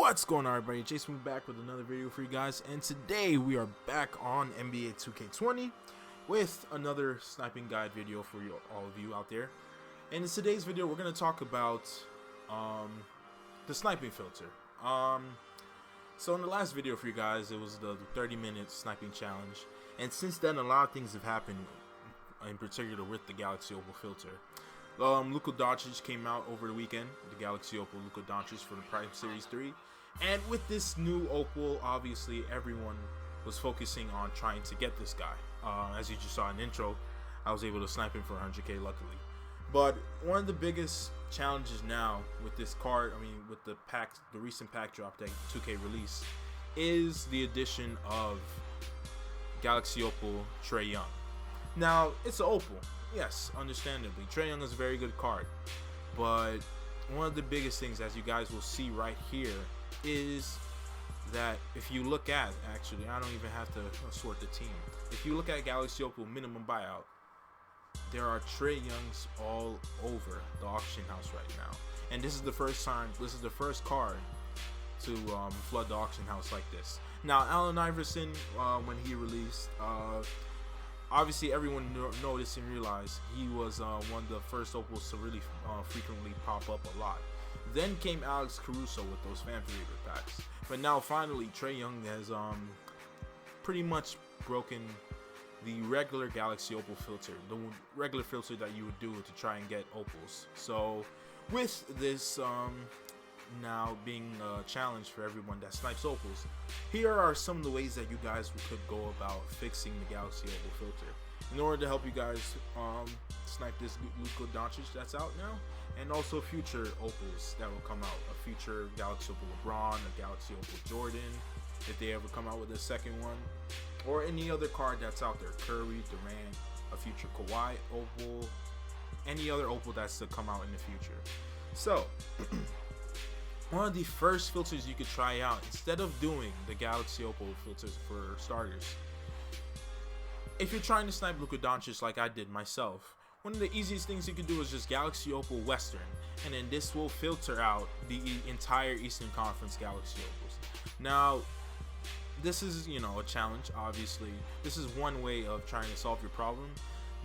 What's going on, everybody? Jason back with another video for you guys, and today we are back on NBA 2K20 with another sniping guide video for all of you out there. And in today's video, we're going to talk about the sniping filter. So in the last video for you guys, it was the 30-minute sniping challenge, and since then a lot of things have happened, in particular with the Galaxy Opal filter. Luka Doncic came out over the weekend, the Galaxy Opal Luka Doncic for the Prime Series 3. And with this new Opal, obviously everyone was focusing on trying to get this guy. As you just saw in the intro, I was able to snipe him for 100k luckily. But one of the biggest challenges now with this card, with the recent pack drop that 2K released, is the addition of Galaxy Opal Trae Young. Now, it's an Opal. Yes, understandably, Trae Young is a very good card, but one of the biggest things, as you guys will see right here, is that if you look at, actually, I don't even have to sort the team. If you look at Galaxy Opal minimum buyout, there are Trae Youngs all over the auction house right now, and this is the first time, this is the first card to flood the auction house like this. Now, Allen Iverson, when he released, obviously everyone noticed and realized he was one of the first Opals to really frequently pop up a lot. Then came Alex Caruso with those fan favorite packs. But now finally Trae Young has pretty much broken the regular Galaxy Opal filter, the regular filter that you would do to try and get Opals. So with this now being a challenge for everyone that snipes Opals, here are some of the ways that you guys could go about fixing the Galaxy Opal filter in order to help you guys snipe this Luka Doncic that's out now, and also future Opals that will come out, a future Galaxy Opal LeBron, a Galaxy Opal Jordan, if they ever come out with a second one, or any other card that's out there, Curry, Durant, a future Kawhi Opal, any other Opal that's to come out in the future. So one of the first filters you could try out, instead of doing the Galaxy Opal filters for starters, if you're trying to snipe Luka Doncic like I did myself, one of the easiest things you can do is just Galaxy Opal Western, and then this will filter out the entire Eastern Conference Galaxy Opals. Now, this is, a challenge, obviously. This is one way of trying to solve your problem.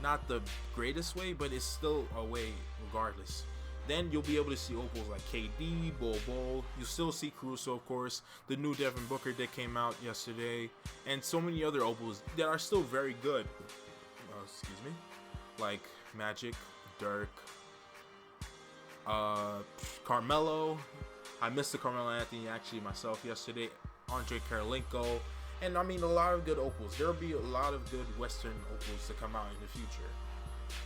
Not the greatest way, but it's still a way regardless. Then you'll be able to see Opals like KD, Bol. You'll still see Caruso, of course, the new Devin Booker that came out yesterday, and so many other Opals that are still very good. Like Magic, Dirk, Carmelo. I missed the Carmelo Anthony actually myself yesterday. Andre Karolinko, and a lot of good Opals. There'll be a lot of good Western Opals to come out in the future,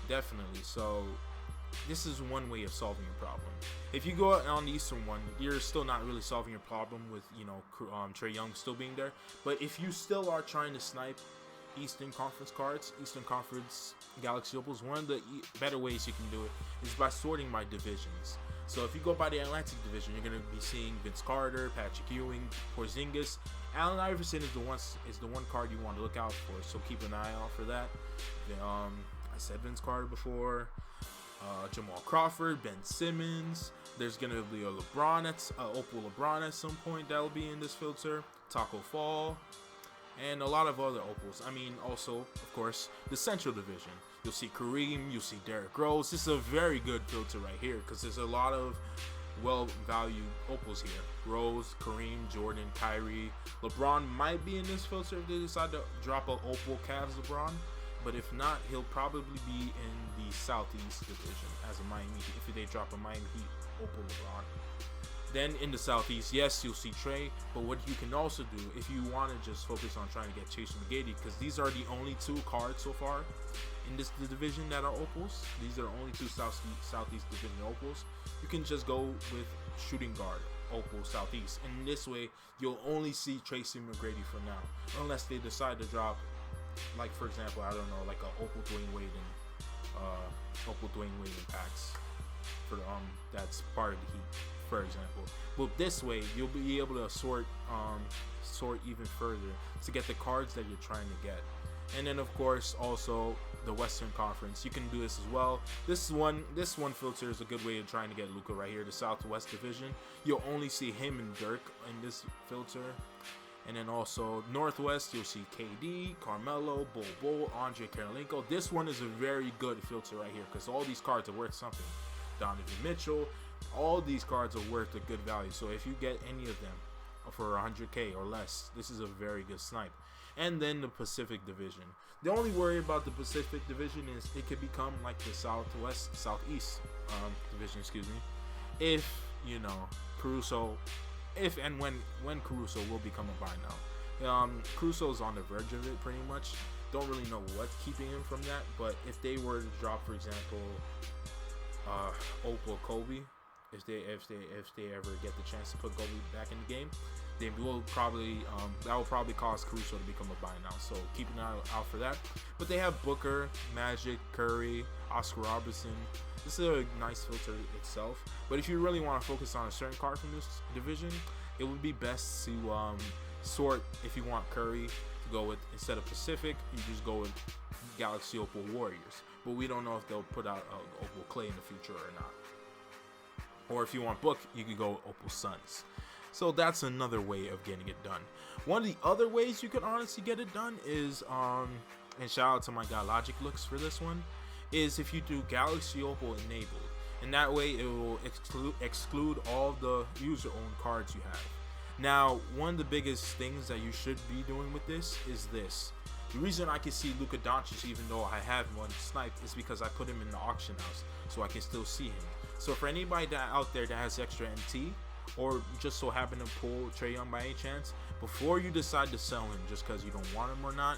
definitely. So this is one way of solving your problem. If you go on the Eastern one, you're still not really solving your problem with Trae Young still being there. But if you still are trying to snipe Eastern Conference cards, Eastern Conference Galaxy Opals, one of the better ways you can do it is by sorting by divisions. So if you go by the Atlantic Division, you're going to be seeing Vince Carter, Patrick Ewing, Porzingis. Allen Iverson is the one card you want to look out for, so keep an eye out for that. Then, I said Vince Carter before. Jamal Crawford, Ben Simmons. There's gonna be a Opal LeBron at some point that'll be in this filter. Taco Fall, and a lot of other Opals. Also, of course, the Central Division. You'll see Kareem, you'll see Derrick Rose. This is a very good filter right here because there's a lot of well-valued Opals here. Rose, Kareem, Jordan, Kyrie. LeBron might be in this filter if they decide to drop a Opal Cavs LeBron. But if not, he'll probably be in the Southeast Division as a Miami Heat, if they drop a Miami Heat Opal LeBron. Then in the Southeast, yes, you'll see Trae, but what you can also do, if you want to just focus on trying to get Chase McGrady, because these are the only two cards so far in this division that are Opals. These are the only two Southeast Division Opals. You can just go with shooting guard, Opal Southeast. And this way, you'll only see Tracy McGrady for now, unless they decide to drop, like for example, I don't know, like a Opal Dwayne Wade and packs for that's part of the Heat, for example. But this way, you'll be able to sort even further to get the cards that you're trying to get. And then of course also the Western Conference, you can do this as well. This one filter is a good way of trying to get Luka right here. The Southwest Division, you'll only see him and Dirk in this filter. And then also Northwest, you'll see KD, Carmelo, Bol, Andre Karolinko. This one is a very good filter right here because all these cards are worth something. Donovan Mitchell, all these cards are worth a good value. So if you get any of them for 100K or less, this is a very good snipe. And then the Pacific Division. The only worry about the Pacific Division is it could become like the Southeast Division, excuse me, if, you know, Caruso, if and when Caruso will become a buy now. Caruso's on the verge of it pretty much. Don't really know what's keeping him from that, but if they were to drop, for example, Opal Kobe, if they ever get the chance to put Kobe back in the game, they will probably that will probably cause Caruso to become a buy now. So keep an eye out for that. But they have Booker, Magic, Curry, Oscar Robertson. This is a nice filter itself. But if you really want to focus on a certain card from this division, it would be best to sort. If you want Curry to go with, instead of Pacific, you just go with Galaxy Opal Warriors. But we don't know if they'll put out Opal Clay in the future or not. Or if you want Book, you could go Opal Suns. So that's another way of getting it done. One of the other ways you could honestly get it done is, and shout out to my guy Logic Looks for this one, is if you do Galaxy Opal enabled. And that way it will exclude all the user-owned cards you have. Now, one of the biggest things that you should be doing with this is this. The reason I can see Luka Doncic even though I have one sniped is because I put him in the auction house so I can still see him. So for anybody out there that has extra MT, or just so happen to pull Trae Young by any chance, before you decide to sell him just because you don't want him or not,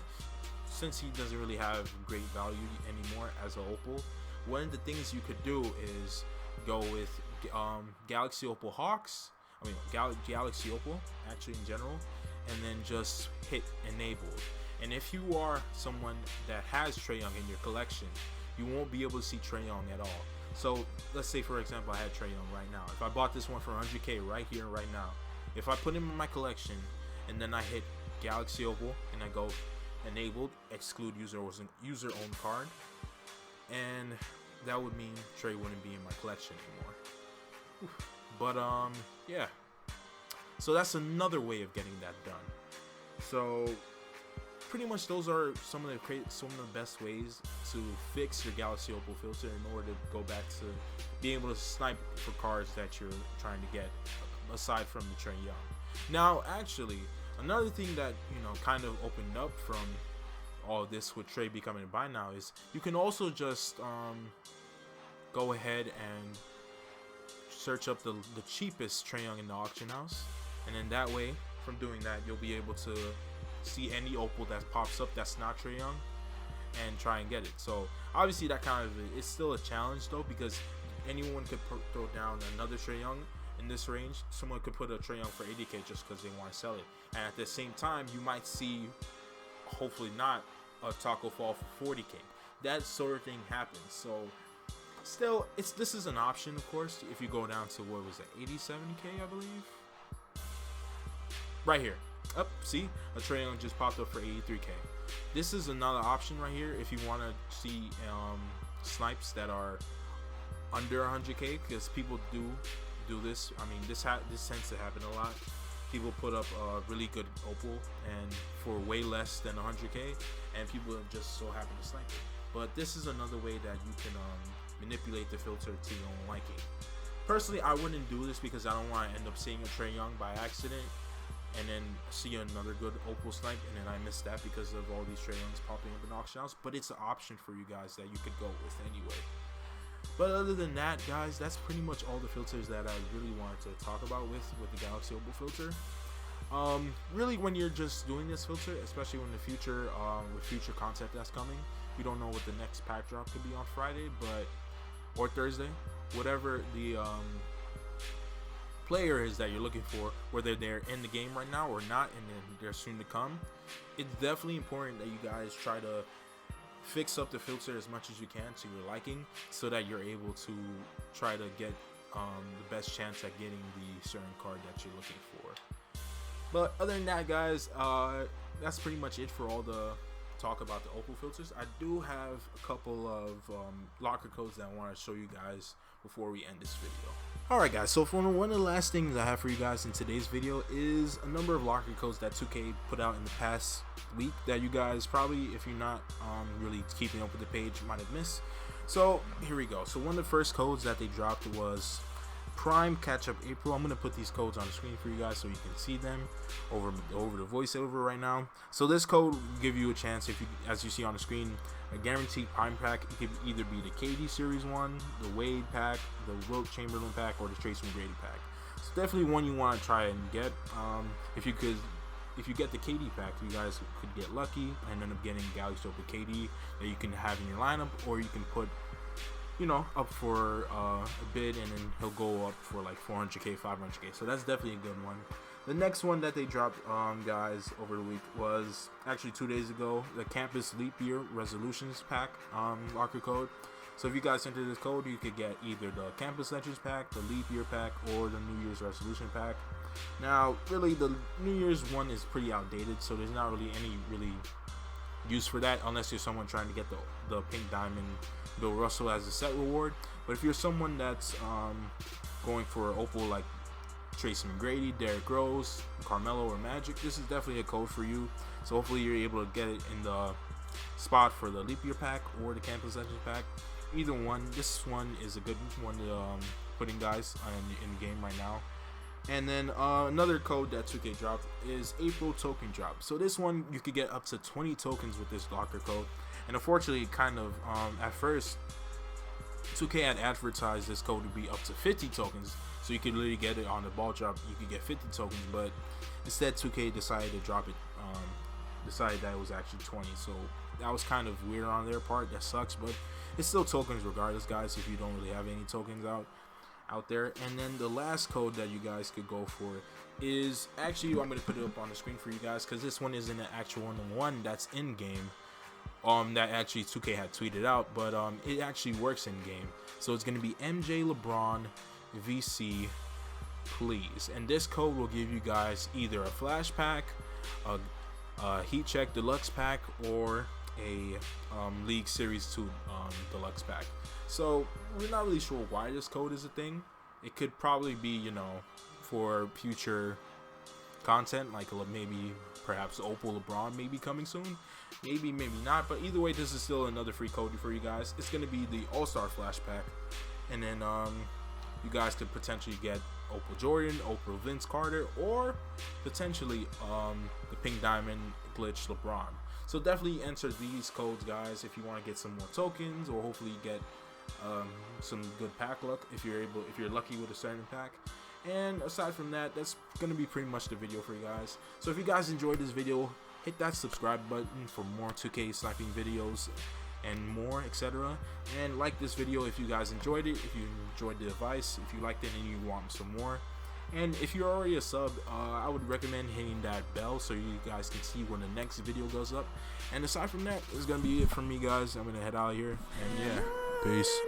since he doesn't really have great value anymore as an Opal, one of the things you could do is go with Galaxy Opal Hawks, Galaxy Opal actually in general, and then just hit enabled. And if you are someone that has Trae Young in your collection, you won't be able to see Trae Young at all. So let's say, for example, I had Trae Young right now. If I bought this one for 100K right here, right now, if I put him in my collection and then I hit Galaxy Opal and I go enabled, exclude user-owned card, and that would mean Trae wouldn't be in my collection anymore. But yeah. So that's another way of getting that done. So pretty much those are some of the best ways to fix your Galaxy Opal filter in order to go back to being able to snipe for cards that you're trying to get, aside from the Trae Young. Now, actually, another thing that, you know, kind of opened up from all this with Trae becoming a buy now is you can also just go ahead and search up the cheapest Trae Young in the auction house, and then that way, from doing that, you'll be able to see any Opal that pops up that's not Trae Young and try and get it. So obviously that kind of is still a challenge though, because anyone could throw down another Trae Young in this range. Someone could put a Trae Young for 80K just because they want to sell it, and at the same time you might see, hopefully not, a Taco Fall for 40K. That sort of thing happens. So still, this is an option, of course, if you go down to, what was it, 87K I believe, right here. Up, see, a Trae Young just popped up for 83K. This is another option right here if you want to see snipes that are under 100K, because people do this. I mean, this tends to happen a lot. People put up a really good Opal and for way less than 100K, and people just so happen to snipe it. But this is another way that you can manipulate the filter to your own liking. Personally, I wouldn't do this because I don't want to end up seeing a Trae Young by accident and then see another good Opal snipe, and then I missed that because of all these Trae Youngs popping up in auction house. But it's an option for you guys that you could go with anyway. But other than that, guys, that's pretty much all the filters that I really wanted to talk about with the Galaxy Opal filter. Really, when you're just doing this filter, especially when the future, with future content that's coming, you don't know what the next pack drop could be on Friday, or Thursday, whatever the player is that you're looking for, whether they're in the game right now or not, and then they're soon to come. It's definitely important that you guys try to fix up the filter as much as you can to your liking, so that you're able to try to get the best chance at getting the certain card that you're looking for. But other than that, guys, that's pretty much it for all the talk about the Opel filters, I do have a couple of locker codes that I want to show you guys before we end this video. Alright guys, so for one of the last things I have for you guys in today's video is a number of locker codes that 2K put out in the past week that you guys probably, if you're not really keeping up with the page, might have missed. So here we go. So one of the first codes that they dropped was Prime Catch-Up April. I'm going to put these codes on the screen for you guys so you can see them over the voiceover right now. So this code will give you a chance, if you, as you see on the screen, a guaranteed Prime pack. It could either be the KD Series 1, the Wade pack, the Wilt Chamberlain pack, or the Trace McGrady pack. It's definitely one you want to try and get. If you get the KD pack, you guys could get lucky and end up getting Galaxy Opal KD that you can have in your lineup, or you can put, you know, up for a bid, and then he'll go up for like 400k, 500k. So that's definitely a good one. The next one that they dropped, guys, over the week was actually 2 days ago, the Campus Leap Year Resolutions pack locker code. So if you guys enter this code, you could get either the Campus Legends pack, the Leap Year pack, or the New Year's Resolution pack. Now, really, the New Year's one is pretty outdated, so there's not really any use for that unless you're someone trying to get the Pink Diamond Bill Russell as a set reward. But if you're someone that's going for Opal like Tracy McGrady, Derrick Rose, Carmelo, or Magic, this is definitely a code for you. So hopefully you're able to get it in the spot for the Leap Year pack or the Campus Legends pack. Either one, this one is a good one to put in, guys, in the game right now. And then another code that 2K dropped is April Token Drop. So this one, you could get up to 20 tokens with this locker code. And unfortunately, kind of at first, 2K had advertised this code to be up to 50 tokens. So you could literally get it on the ball drop. You could get 50 tokens, but instead 2K decided to drop it. Decided that it was actually 20. So that was kind of weird on their part. That sucks, but it's still tokens regardless, guys, if you don't really have any tokens out there. And then the last code that you guys could go for is actually, I'm going to put it up on the screen for you guys, because this one isn't an actual one that's in game. That actually 2K had tweeted out, but it actually works in game. So it's going to be MJ LeBron VC please, and this code will give you guys either a flash pack, a heat check deluxe pack, or a League Series 2 deluxe pack. So we're not really sure why this code is a thing. It could probably be, you know, for future content, like maybe perhaps Opal LeBron may be coming soon, maybe not, but either way, this is still another free code for you guys. It's going to be the All-Star Flash pack, and then you guys could potentially get Opal Jordan, Opal Vince Carter, or potentially the Pink Diamond Glitch LeBron. So definitely enter these codes, guys, if you want to get some more tokens, or hopefully get some good pack luck if you're lucky with a certain pack. And aside from that, that's gonna be pretty much the video for you guys. So if you guys enjoyed this video, hit that subscribe button for more 2K sniping videos and more, etc. And like this video if you guys enjoyed it, if you enjoyed the advice, if you liked it and you want some more. And if you're already a sub, I would recommend hitting that bell so you guys can see when the next video goes up. And aside from that, it's gonna be it from me, guys. I'm gonna head out of here, and yeah, peace.